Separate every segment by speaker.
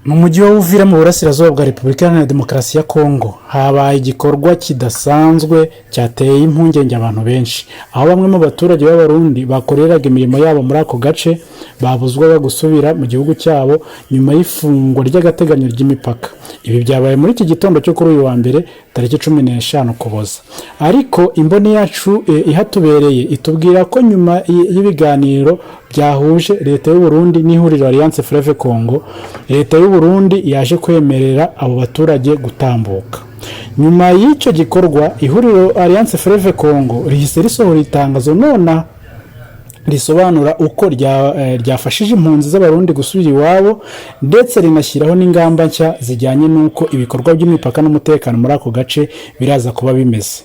Speaker 1: Mu mujyi wa Uvira mu burasirazuba bwa Repubulika Iharanira Demokarasi ya Kongo habaye igikorwa kidasanzwe cyateye impungenge abantu benshi, aho bamwe mu baturage b'Abarundi bakoreraga imirimo yabo muri ako gace babuzwaga gusubira mu gihugu cyabo nyuma y'ifungwa ry'agateganyo ry'imipaka. Ibi byabaye muri iki gitondo cyo kuri uyu wa mbere tariki 15 Ukuboza. Ariko imboni yacu ihatubereye itubwira ko nyuma y'ibiganiro byahuje leta y'u Burundi n'ihuriro Alliance Fleuve Congo, leta y'u Burundi yaje kwemerera abo baturage gutambuka. Nyuma y'icyo gikorwa ihuriro Alliance Fleuve Congo rihise risohora itangazo nona risobanura uko ryafashije impunzi z'Abarundi gusubira iwabo, ndetse rinashyiraho n'ingamba nshya zijyanye n'uko ibikorwa by'imipaka n'umutekano muri ako gace biraza kuba bimeze.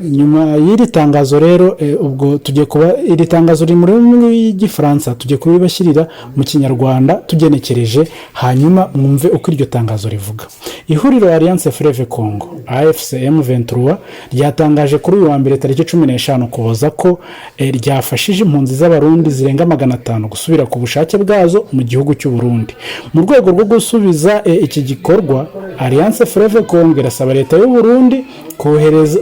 Speaker 1: Nyuma y'iri tangazo rero ubwo tugiye kuba iri tangazo riri mu rurimi rw'igifaransa, tugiye kubibashyirira mu kinyarwanda tugenekereje, hanyuma mwumve uko iryo tangazo rivuga. Ihuriro Alliance Fleuve Congo AFCM 23 ryatangaje kuri uyu wa mbere tariki 15 Ukuboza ko ryafashije impunzi z'Abarundi zirenga 500 gusubira ku bushake bwazo mu gihugu cy'u Burundi. Mu rwego rwo gusubiza iki gikorwa, Alliance Fleuve Congo irasaba leta y'u Burundi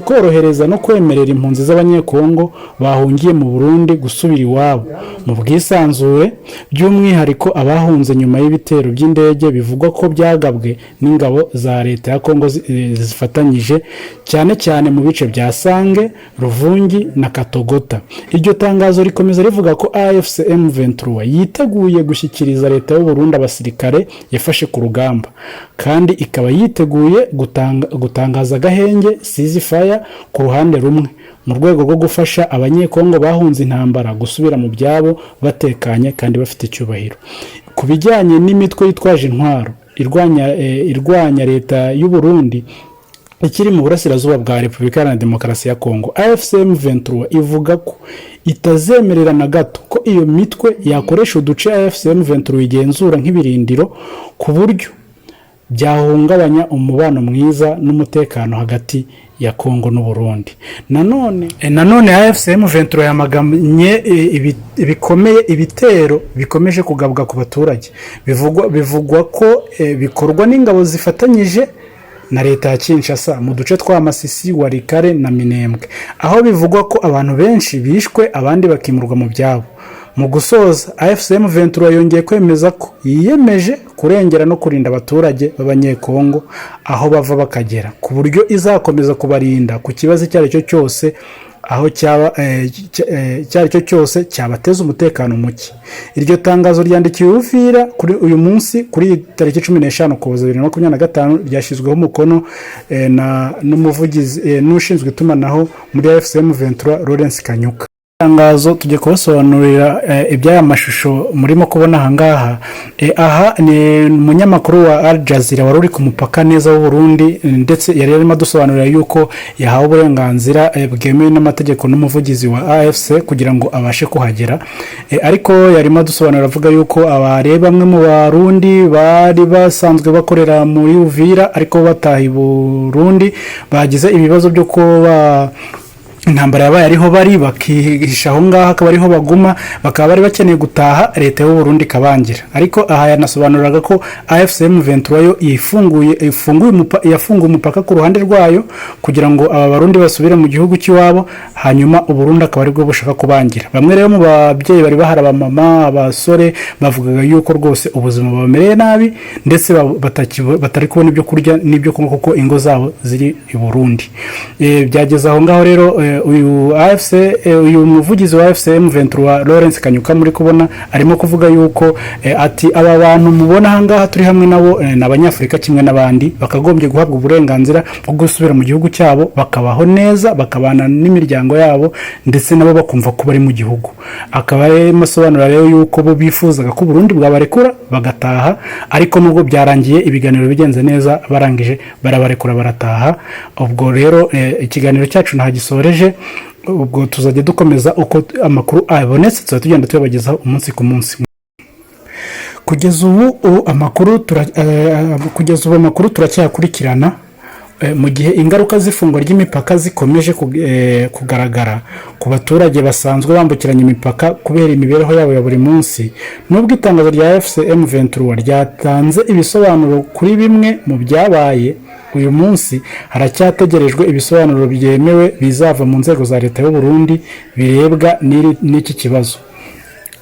Speaker 1: korohereza no kwemerera impunzi z'Abanyekongo bahungiye mu Burundi gusubira iwabo mu bwisanzure, by'umwihariko abahunze nyuma y'ibitero by'indege bivugwa ko byagabwe n'ingabo za leta ya Kongo zifatanyije cyane cyane mu bice bya Sange, Ruvungi na Katogota. Iryo tangazo rikomeza rivuga ko AFCM 23 yiteguye gushyikiriza leta y'u Burundi abasirikare yafashe ku rugamba, kandi ikaba yiteguye gutangaza agahenge ceasefire ku ruhande rumwe mu rwego rwo gufasha Abanyekongo bahunze intambara gusubira mu byabo batekanye kandi bafite icyubahiro. Ku bijyanye n'imitwe yitwaje intwaro irwanya leta y'u Burundi ikiri mu burasirazuba bwa Repubulika Iharanira Demokarasi ya Kongo, AFCM 23 ivuga ko itazemerera na gato ko iyo mitwe yakoresha uduce AFCM 23 igenzura nk'ibirindiro ku buryo byahungabanya umubano mwiza n'umutekano hagati ya Kongo n'u Burundi. Nanone AFCM 23 yamagamye bikomeye ibitero bikomeje kugabwa ku baturage. Bivugwa ko bikorwa n'ingabo zifatanyije na leta ya Kinshasa mu duce twa Masisi, Walikale na Minembwe, aho bivugwa ko abantu benshi bishwe abandi bakimurwa mu byabo. Mu gusoza, AFCM 23 yongeye kwemeza ko yiyemeje kurengera no kurinda abaturage b'Abanyekongo aho bava bakagera, ku buryo izakomeza kubarinda ku kibazo icyo ari cyo cyose aho cyose cyabateza umutekano muke. Iryo tangazo ryandikiwe Uvira kuri uyu munsi kuri tariki 15 Ukuboza 2025 ryashyizweho umukono n'umuvugizi n'ushinzwe itumanaho muri AFCM 23 Lawrence Kanyuka. Tangazo tujye kubasobanurira iby'aya mashusho murimo kubona ahangaha. Aha ni umunyamakuru wa Al Jazeera wari uri ku mupaka neza w'u Burundi, ndetse yari arimo dusobanurira yuko yahawe uburenganzira bwemewe n'amategeko n'umuvugizi wa AFC kugira ngo abashe kuhagera. Ariko yarimo dusobanurira avuga yuko abareba bamwe mu Barundi bari basanzwe bakorera muri Uvira ariko batahi Burundi bagize ibibazo byo kuba intambara yabaye ariho bari bakihisha aho ngaho akaba ariho baguma, bakaba bari bakeneye gutaha, leta y'u Burundi kabangira. Ariko aha yanasobanuraga ko AFCM 23 yo yafunguye umupaka ku ruhande rwayo kugira ngo aba Barundi basubire mu gihugu cy'iwabo, hanyuma u Burundi akaba aribwo bushaka kubangira. Bamwe rero mu babyeyi bari bahara abamama, abasore bavugaga yuko rwose ubuzima bamereye nabi, ndetse batari kubona ibyo kurya n'ibyo kunywa kuko ingo zabo ziri i Burundi. Byageze aho ngaho rero uyu muvugizi wa AFCM 23 Lawrence Kanyuka muri kubona arimo kuvuga yuko ati aba bantu mubona ahangaha turi hamwe nabo n'Abanyafurika kimwe n'abandi, bakagombye guhabwa uburenganzira bwo gusubira mu gihugu cyabo bakabaho neza, bakabana n'imiryango yabo, ndetse nabo bakumva ko bari mu gihugu. Akaba arimo asobanura rero yuko bo bifuzaga ko Burundi bwabarekura bagataha, ariko nubwo byarangiye ibiganiro bigenze neza, barangije barabarekura barataha. Ubwo rero ikiganiro cyacu ntagisoreje, ubwo tuzajya dukomeza uko amakuru abonetse tuza tugenda tuyabagezaho umunsi ku munsi. Kugeza ubu amakuru turacyakurikirana mu gihe ingaruka z'ifungwa ry'imipaka zikomeje kugaragara ku baturage basanzwe bambukiranya imipaka kubera imibereho yabo ya buri munsi, nubwo itangazo rya FCM 23 ryatanze ibisobanuro kuri bimwe mu byabaye uyu munsi, haracyategerejwe ibisobanuro byemewe bizava mu nzego za leta y'u Burundi birebwa n'iki kibazo,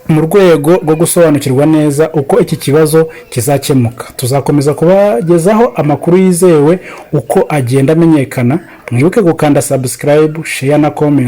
Speaker 1: mu rwego rwo gusobanukirwa neza uko iki kibazo kizakemuka. Tuzakomeza kubagezaho amakuru yizewe uko agenda amenyekana. Mwibuke gukanda subscribe, share na comment.